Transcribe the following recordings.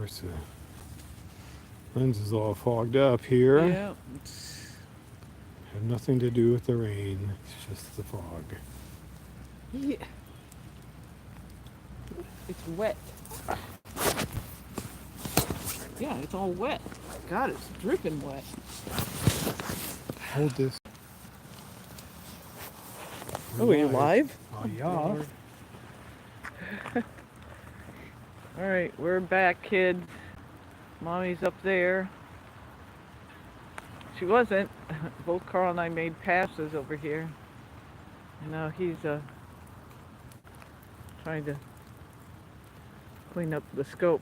course, the lens is all fogged up here. Yeah. Had nothing to do with the rain. It's just the fog. Yeah. It's wet. Yeah, it's all wet. God, it's dripping wet. Hold this. Oh, are you live? Oh, yeah. All right, we're back, kids. Mommy's up there. She wasn't. Both Carl and I made passes over here. And now he's trying to clean up the scope.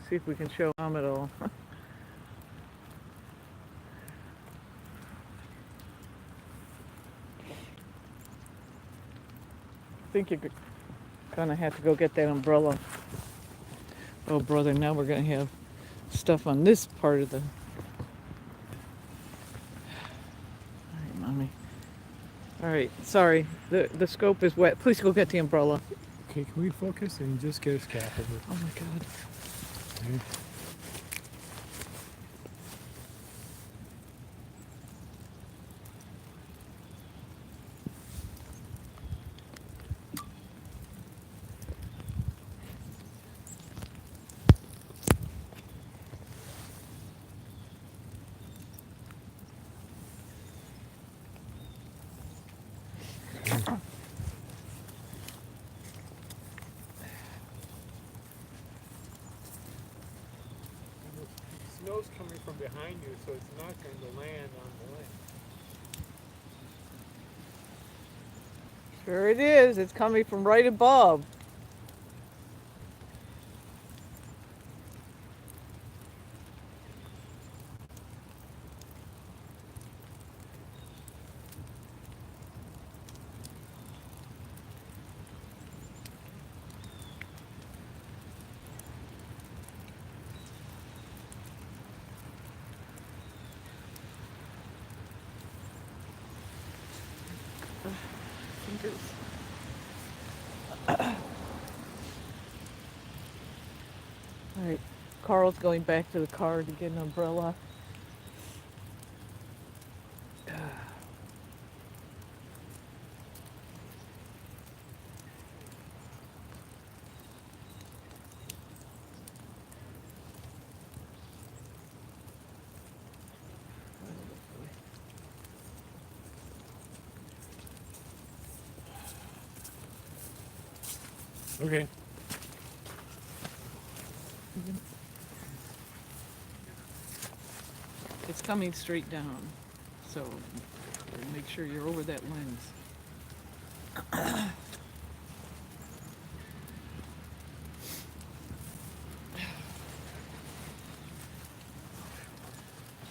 See if we can show Mom it all. I think you're gonna have to go get that umbrella. Oh, brother, now we're gonna have stuff on this part of the... All right, Mommy. All right, sorry. The scope is wet. Please go get the umbrella. Okay, can we focus and just get a cap of it? Oh my God. Okay. Snow's coming from behind you, so it's not going to land on the lens. Sure it is. It's coming from right above. Fingers. All right, Carl's going back to the car to get an umbrella. Okay. It's coming straight down, so make sure you're over that lens.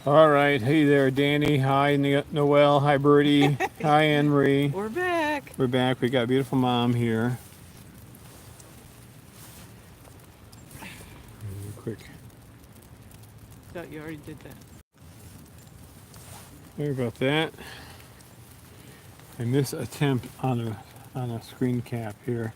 All right. Hey there, Danny. Hi, Noelle. Hi, Birdie. Hi, Anne Marie. We're back. We're back. We got beautiful Mom here. Quick. Thought you already did that. Sorry about that. I miss attempt on a screen cap here.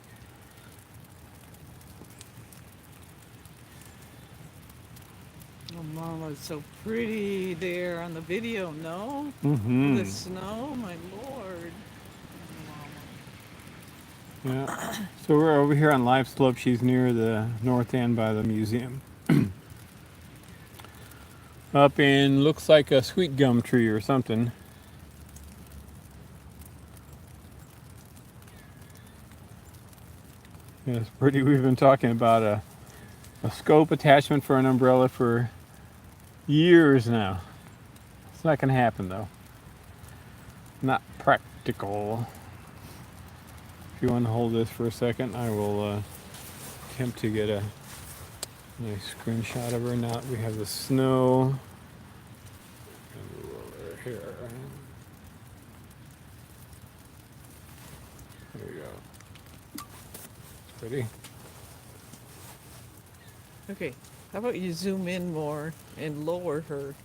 Oh, Mama, it's so pretty there on the video, no? Mm-hmm. The snow, my lord. Yeah. So we're over here on Live Slope. She's near the north end by the museum. Up in, looks like a sweet gum tree or something. Yeah, it's pretty. We've been talking about a scope attachment for an umbrella for years now. It's not going to happen though. Not practical. If you want to hold this for a second, I will attempt to get a nice screenshot of her. Now that we have the snow. And over here. There you go. Pretty. Okay, how about you zoom in more and lower her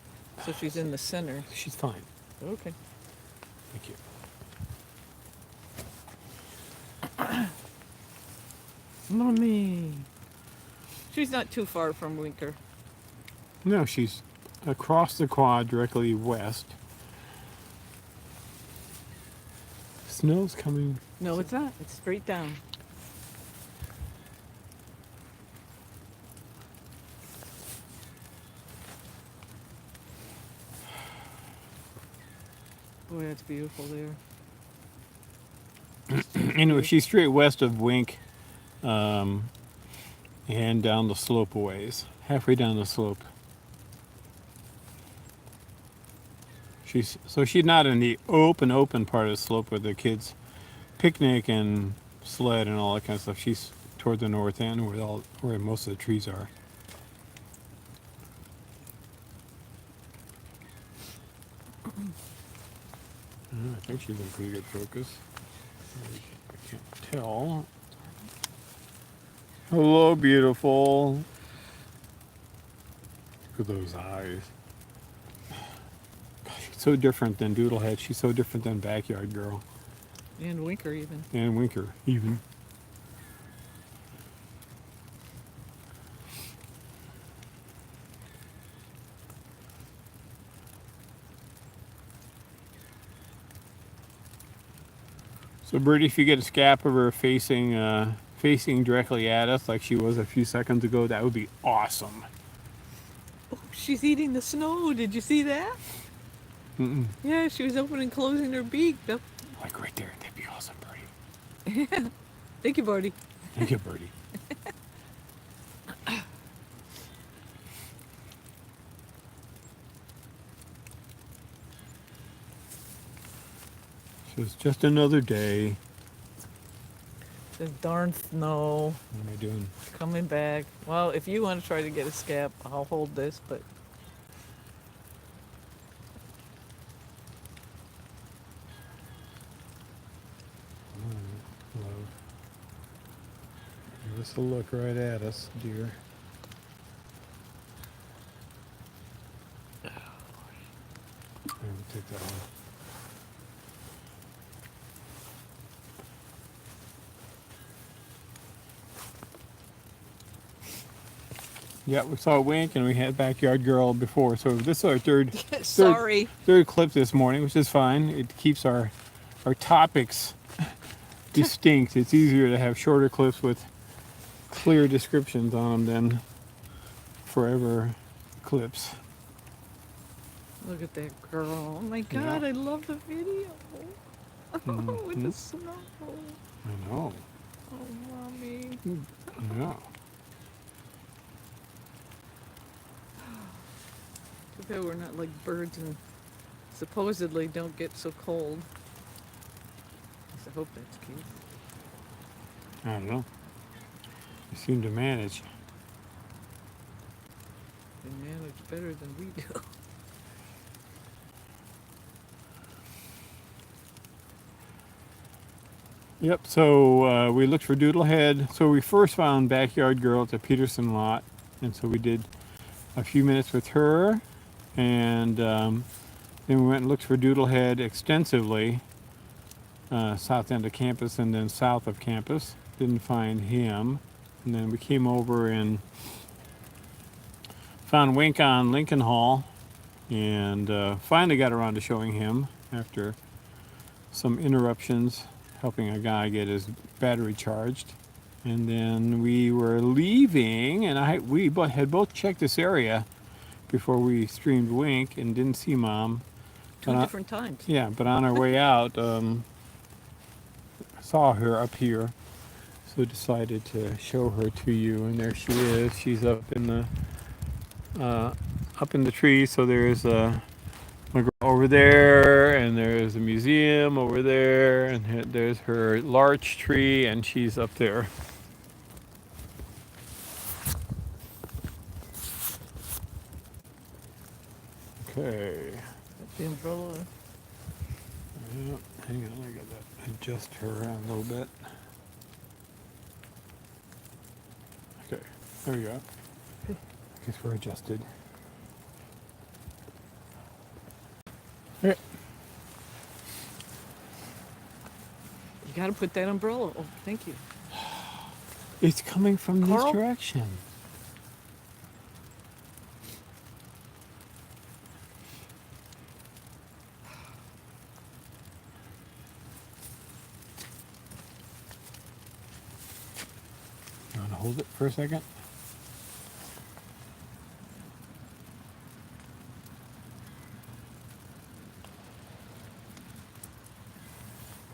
so she's in the center? She's fine. Okay. Thank you. Mommy. She's not too far from Winker. No, she's across the quad directly west. Snow's coming. No, it's not. It's straight down. Boy, that's beautiful there. Anyway, she's straight west of Wink, and down the slope a ways, halfway down the slope. She's not in the open part of the slope where the kids picnic and sled and all that kind of stuff. She's toward the north end where most of the trees are. I think she's in pretty good focus. I can't tell. Hello, beautiful. Look at those eyes. Gosh, she's so different than Doodlehead. She's so different than Backyard Girl. And Winker even. And Winker, even. So, Birdie, if you get a scap of her facing directly at us, like she was a few seconds ago, that would be awesome. Oh, she's eating the snow. Did you see that? Mm-mm. Yeah, she was opening and closing her beak. Like right there. That'd be awesome, Birdie. Yeah. Thank you, Birdie. Thank you, Birdie. So it's just another day. This darn snow What am I doing? coming back. Well, if you want to try to get a scap, I'll hold this, but Love. Give us a look right at us, dear. Take that one. Yeah, we saw Wink and we had Backyard Girl before, so this is our sorry. third clip this morning, which is fine. It keeps our topics distinct. It's easier to have shorter clips with clear descriptions on them than forever clips. Look at that girl. Oh my God, Yeah. I love the video. With the snow. I know. Oh, Mommy. Yeah. Too bad we're not like birds and supposedly don't get so cold. At least I hope that's the case. I don't know. You seem to manage. They manage better than we do. Yep, so we looked for Doodlehead. So we first found Backyard Girl at the Peterson lot. And so we did a few minutes with her. And then we went and looked for Doodlehead extensively, south end of campus and then south of campus. Didn't find him. And then we came over and found Wink on Lincoln Hall. And finally got around to showing him after some interruptions, helping a guy get his battery charged. And then we were leaving, and we had both checked this area before we streamed Wink and didn't see Mom. Two different times. Yeah, but on our way out, saw her up here, so decided to show her to you. And there she is. She's up in the tree. So there's a McGraw over there, and there's a museum over there, and there's her larch tree, and she's up there. Okay. That's the umbrella. Yep, hang on, I gotta adjust her around a little bit. Okay, there we go. I guess we're adjusted. Okay. You gotta put that umbrella. Oh, thank you. It's coming from this Carl? direction. hold it for a second.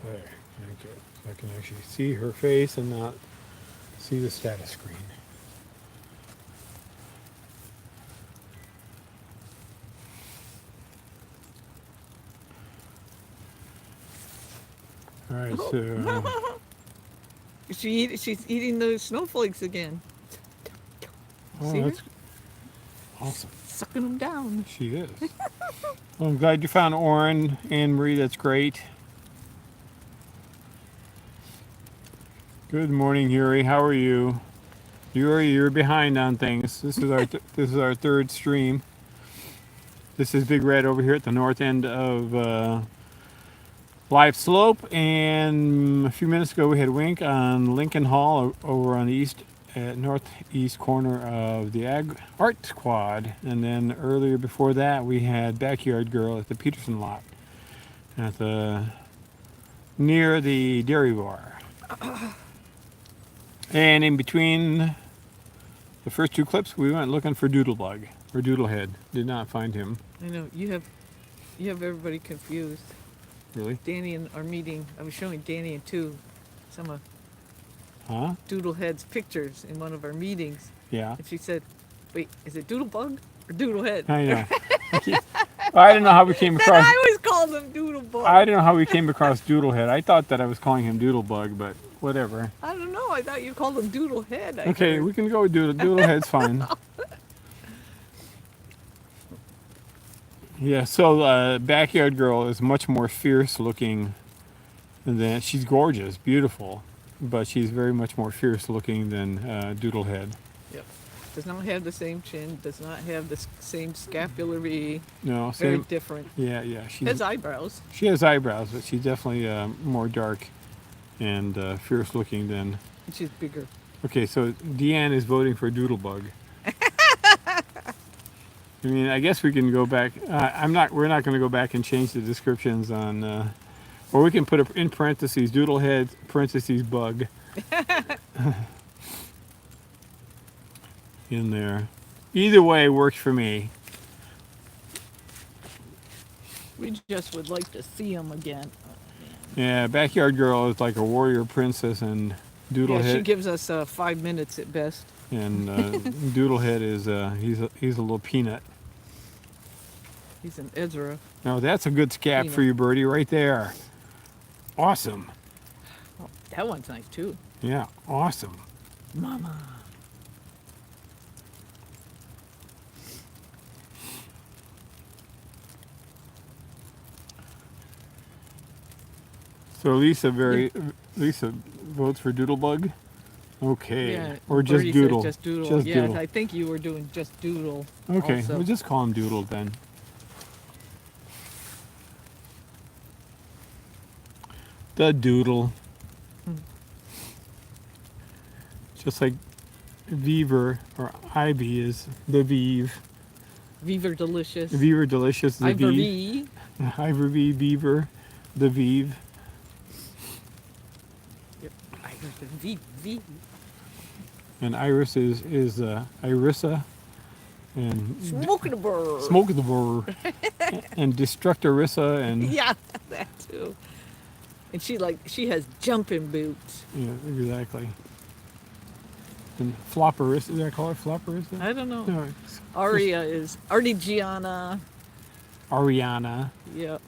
There, okay. So I can actually see her face and not see the status screen. All right, so She's eating the snowflakes again. See her? that's awesome. Sucking them down. She is. Well, I'm glad you found Oren, Anne Marie. That's great. Good morning, Yuri. How are you? Yuri, you're behind on things. This is our third stream. This is Big Red over here at the north end of Live Slope, and a few minutes ago we had Wink on Lincoln Hall over on the northeast corner of the Art Squad, and then earlier before that we had Backyard Girl at the Peterson lot at near the dairy bar. And in between the first two clips, we went looking for Doodlebug or Doodlehead. Did not find him. I know you have everybody confused. Really? Danny in our meeting, I was showing Danny and some of Huh? Doodlehead's pictures in one of our meetings, Yeah. and she said, "Wait, is it Doodlebug or Doodlehead?" I know. I don't know how we came Then across. I always called him Doodlebug. I don't know how we came across Doodlehead. I thought that I was calling him Doodlebug, but whatever. I don't know. I thought you called him Doodlehead. Okay, we can go with Doodlehead's fine. Yeah, so Backyard Girl is much more fierce looking than, she's gorgeous, beautiful, but she's very much more fierce looking than Doodlehead. Yep. Does not have the same chin. Does not have the same scapulary. No, Very same. different. Yeah, Has eyebrows. she has eyebrows, but she's definitely more dark and fierce looking than. And she's bigger. Okay, so Deanne is voting for Doodlebug. I mean, I guess we can go back. We're not going to go back and change the descriptions on, or we can put in parentheses Doodlehead parentheses bug in there. Either way works for me. We just would like to see him again. Yeah, Backyard Girl is like a warrior princess, and Doodlehead. Yeah, she gives us 5 minutes at best. And Doodlehead is he's a little peanut. He's an Ezra. Now that's a good scap for you, Birdie, right there. Awesome. Oh, that one's nice too. Yeah, awesome. Momma. So Lisa votes for Doodlebug. Okay. Yeah, Or just Birdie said Doodle. Just Doodle. Just Yeah, Doodle. I think you were doing just Doodle. Okay, also. we'll just call him Doodle then. The Doodle. Just like Beaver or Ivy is the Vive. Beaver Delicious. Beaver Delicious, the Vive. Ivory. Ivory Beaver, the Vive. Yep. Ivory. V. And Iris is Irissa. And Smoke the bird. Smoke the Bird. And Destructorissa and Yeah, that too. And she has jumping boots. yeah, exactly. And Flopperissa, did I call her Flopperissa? I don't know. No, Aria is Artigiana. Ariana. Yep.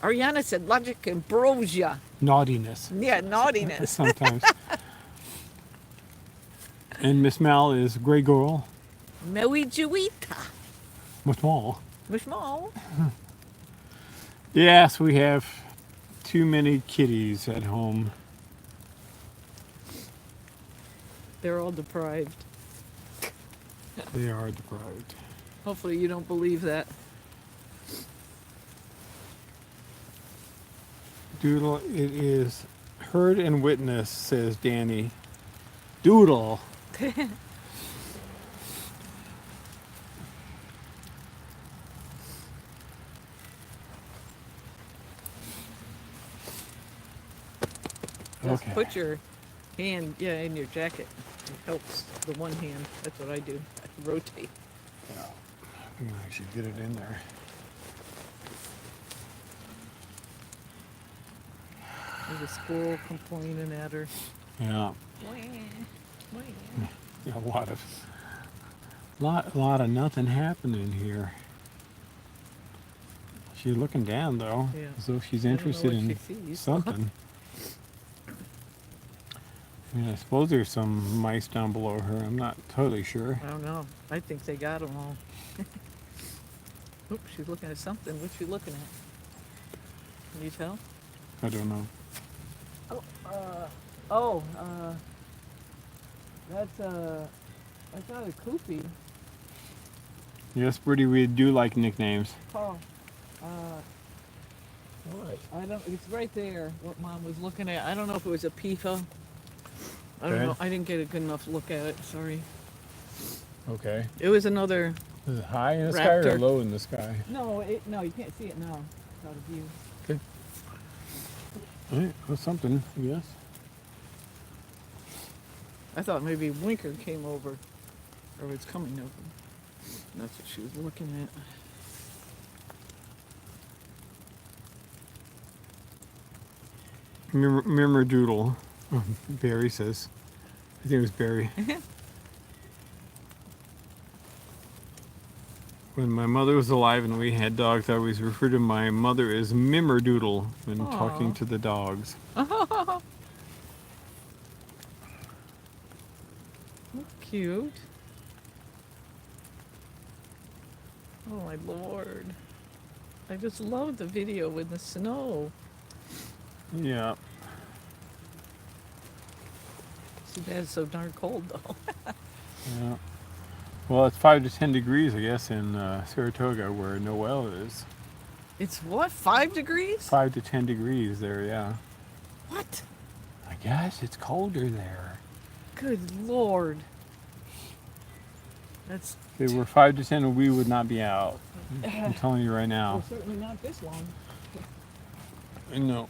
Ariana said logic ambrosia. Naughtiness. Yeah, naughtiness. Sometimes. And Miss Mel is Grey Girl. Maui Juita. Much more. Mishmal. Yes, we have too many kitties at home. They're all deprived. They are deprived. Hopefully you don't believe that. Doodle, it is heard and witnessed, says Danny. Doodle. Just Okay. put your hand, in your jacket. It helps the one hand. That's what I do. I rotate. Yeah. I can actually get it in there. There's a squirrel complaining at her. Yeah. Wah, wah. Yeah, a lot of nothing happening here. She's looking down though, Yeah. as though she's I don't know interested what in she sees. something. I mean, I suppose there's some mice down below her. I'm not totally sure. I don't know. I think they got them all. Oops, she's looking at something. What's she looking at? Can you tell? I don't know. That's I thought a koopy. Yes, Birdie, we do like nicknames. Oh, What? I don't. It's right there. What Mom was looking at. I don't know if it was a PIFA. I don't Okay. know. I didn't get a good enough look at it. Sorry. Okay. It was another. Is it high in the sky or Raptor. low in the sky? No, you can't see it now. It's out of view. Okay. All right, that's something, I guess. I thought maybe Winker came over, or was coming over. That's what she was looking at. Remember Doodle. Barry says. I think it was Barry. When my mother was alive and we had dogs, I always referred to my mother as Mimmerdoodle when talking Aw. to the dogs. Cute. Oh my lord. I just love the video with the snow. Yeah. Too bad it's so darn cold though. Yeah. Well, it's 5 to 10 degrees, I guess, in Saratoga, where Noel is. It's what, 5 degrees? 5 to 10 degrees there, yeah. What? I guess it's colder there. Good lord. That's If it were 5 to 10, we would not be out. I'm telling you right now. well, certainly not this long. No.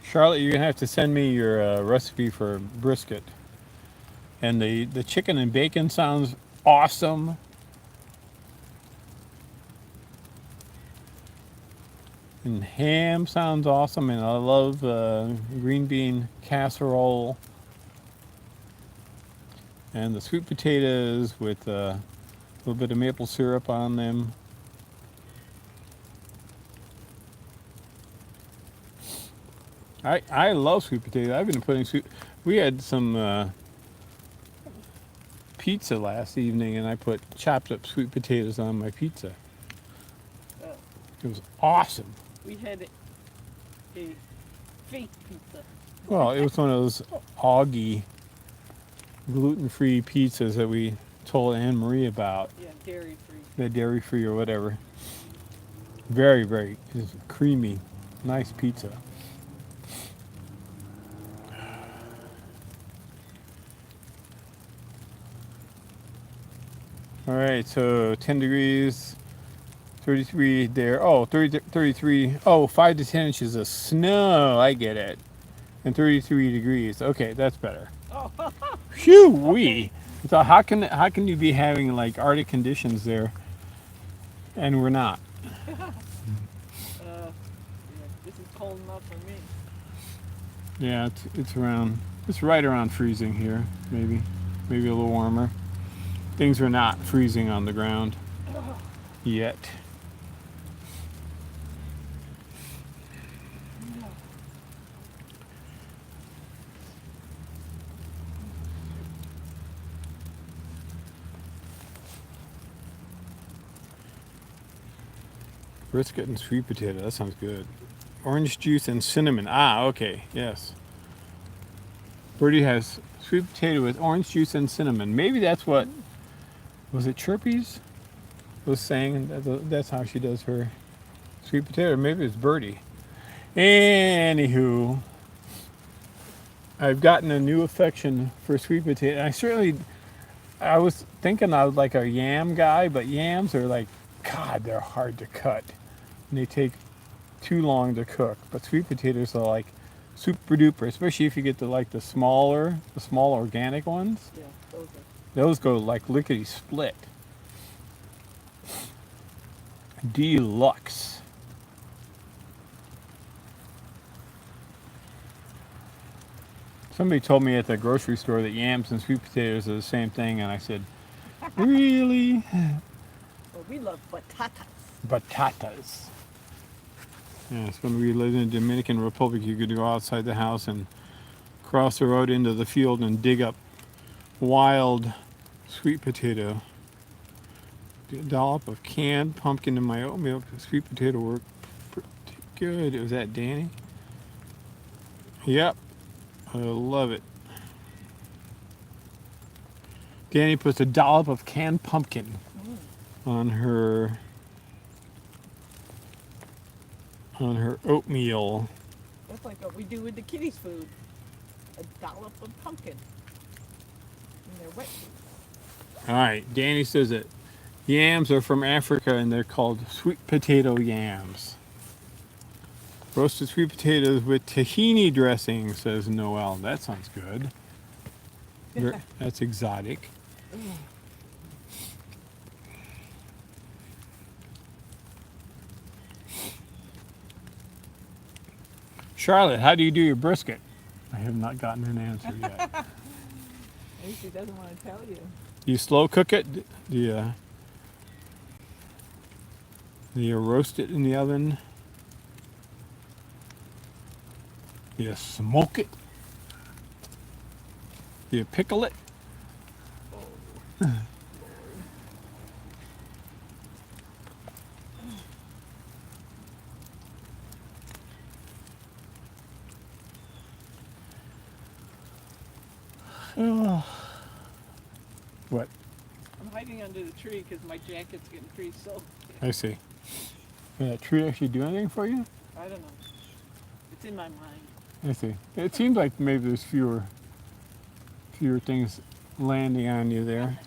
Charlotte, you're gonna have to send me your recipe for brisket. And the chicken and bacon sounds awesome. And ham sounds awesome, and I love green bean casserole. And the sweet potatoes with a little bit of maple syrup on them. I love sweet potatoes. I've been putting we had some pizza last evening, and I put chopped up sweet potatoes on my pizza. It was awesome. We had a fake pizza. Well, it was one of those Augie gluten-free pizzas that we told Anne Marie about. Yeah, dairy free. The dairy-free or whatever. Very, very just creamy, nice pizza. All right, so 10 degrees, 33 there. Oh, 33. Oh, 5 to 10 inches of snow. I get it. And 33 degrees. Okay, that's better. Oh, Phew wee. So how can you be having like Arctic conditions there, and we're not? yeah, this is cold enough for me. Yeah, it's right around freezing here. Maybe a little warmer. Things are not freezing on the ground yet. Brisket and sweet potato, that sounds good. Orange juice and cinnamon. Ah, okay, yes. Birdie has sweet potato with orange juice and cinnamon. Maybe that's what, was it Chirpy's was saying? That's how she does her sweet potato. Maybe it's Birdie. Anywho, I've gotten a new affection for sweet potato. I was thinking I was like a yam guy, but yams are like, God, they're hard to cut. And they take too long to cook. But sweet potatoes are like super duper, especially if you get the small organic ones. Yeah, those are. Those go like lickety split. Deluxe. Somebody told me at the grocery store that yams and sweet potatoes are the same thing, and I said, really? Well, we love batatas. Batatas. Yes, when we lived in the Dominican Republic, you could go outside the house and cross the road into the field and dig up wild sweet potato. A dollop of canned pumpkin in my oatmeal. Sweet potato worked pretty good. Was that Danny? Yep. I love it. Danny puts a dollop of canned pumpkin on her oatmeal. That's like what we do with the kitties' food. A dollop of pumpkin. And they're wet food. All right, Danny says that yams are from Africa and they're called sweet potato yams. Roasted sweet potatoes with tahini dressing, says Noel. That sounds good. That's exotic. Charlotte, how do you do your brisket? I have not gotten an answer yet. At least he doesn't want to tell you. Do you slow cook it? Do you roast it in the oven? Do you smoke it? Do you pickle it? Oh. What? I'm hiding under the tree because my jacket's getting pretty soaked. I see. Did that tree actually do anything for you? I don't know. It's in my mind. I see. It seems like maybe there's fewer things landing on you there.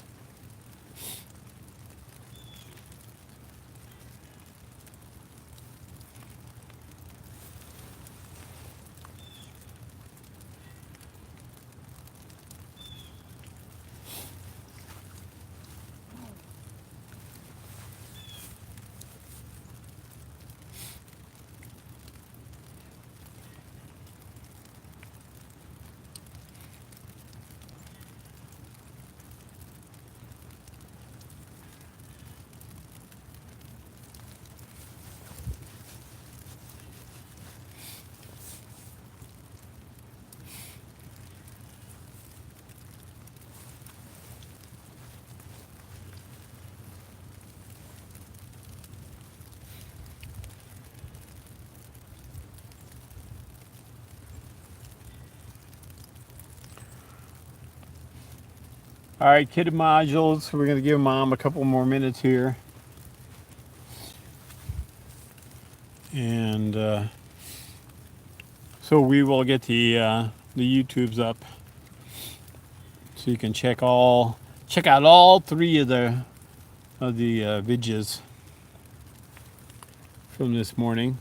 All right, kid modules. We're going to give Mom a couple more minutes here. And so we will get the YouTubes up so you can check out all three of the vidges from this morning.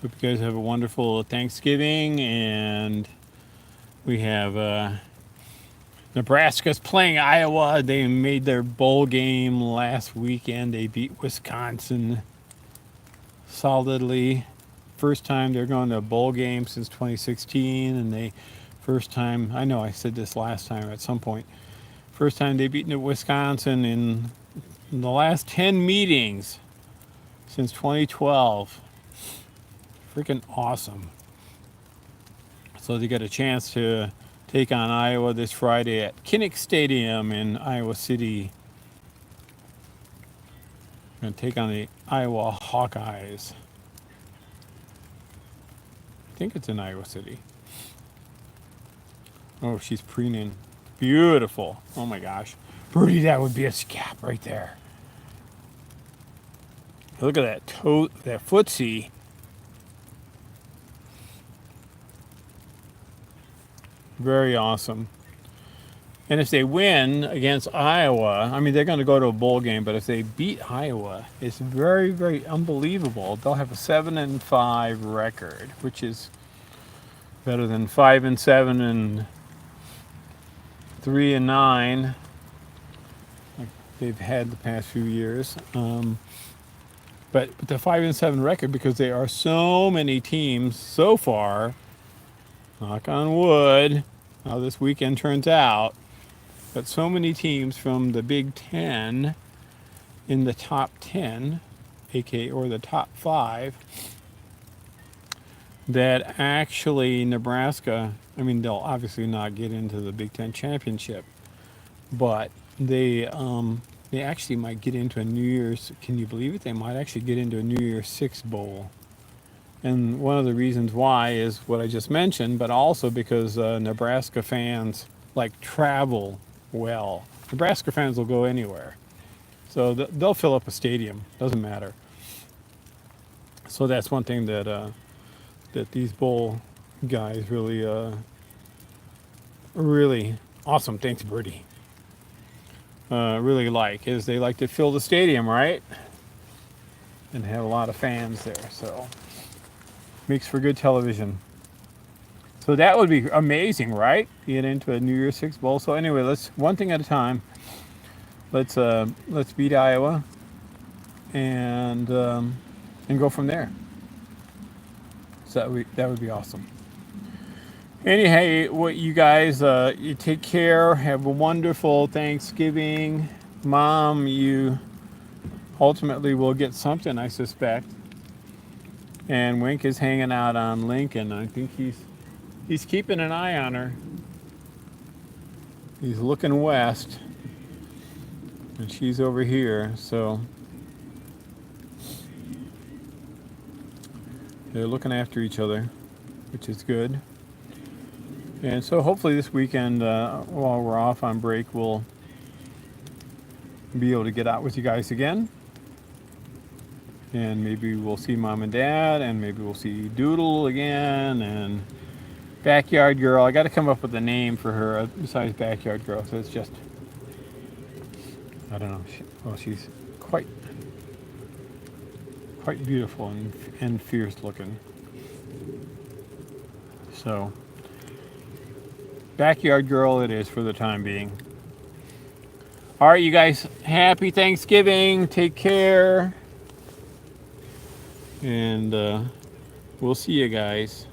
Hope you guys have a wonderful Thanksgiving, and we have Nebraska's playing Iowa. They made their bowl game last weekend. They beat Wisconsin solidly. First time they're going to a bowl game since 2016, and first time, I know I said this last time at some point, first time they beaten Wisconsin in the last 10 meetings since 2012. Freaking awesome. So they get a chance to take on Iowa this Friday at Kinnick Stadium in Iowa City. Going to take on the Iowa Hawkeyes. I think it's in Iowa City. Oh, she's preening. Beautiful. Oh my gosh. Birdie, that would be a scap right there. Look at that that footsie. Very awesome. And if they win against Iowa, I mean, they're going to go to a bowl game, but if they beat Iowa, it's very, very unbelievable. They'll have a 7-5 record, which is better than 5-7 and 3-9 like they've had the past few years. But the 5-7 record, because there are so many teams so far, knock on wood, how this weekend turns out, but so many teams from the Big Ten in the top 10, aka or the top 5, that actually Nebraska, I mean, they'll obviously not get into the Big Ten championship, but they actually might get into a New Year's, can you believe it? They might actually get into a New Year's Six bowl. And one of the reasons why is what I just mentioned, but also because Nebraska fans like travel well. Nebraska fans will go anywhere. So they'll fill up a stadium, doesn't matter. So that's one thing that that these bowl guys really awesome, thanks Birdie, really like, is they like to fill the stadium, right? And have a lot of fans there, so makes for good television. So that would be amazing, right? Get into a New Year's Six bowl. So anyway, let's one thing at a time. Let's beat Iowa and go from there. So that would be awesome. Anyhow, what you guys, you take care. Have a wonderful Thanksgiving. Mom, you ultimately will get something, I suspect. And Wink is hanging out on Lincoln. I think he's keeping an eye on her. He's looking west. And she's over here, so they're looking after each other, which is good. And so hopefully this weekend, while we're off on break, we'll be able to get out with you guys again. And maybe we'll see Mom and Dad, and maybe we'll see Doodle again, and Backyard Girl. I got to come up with a name for her besides Backyard Girl. So it's just, I don't know. She's quite beautiful and fierce looking. So, Backyard Girl it is for the time being. All right, you guys, happy Thanksgiving. Take care. And we'll see you guys.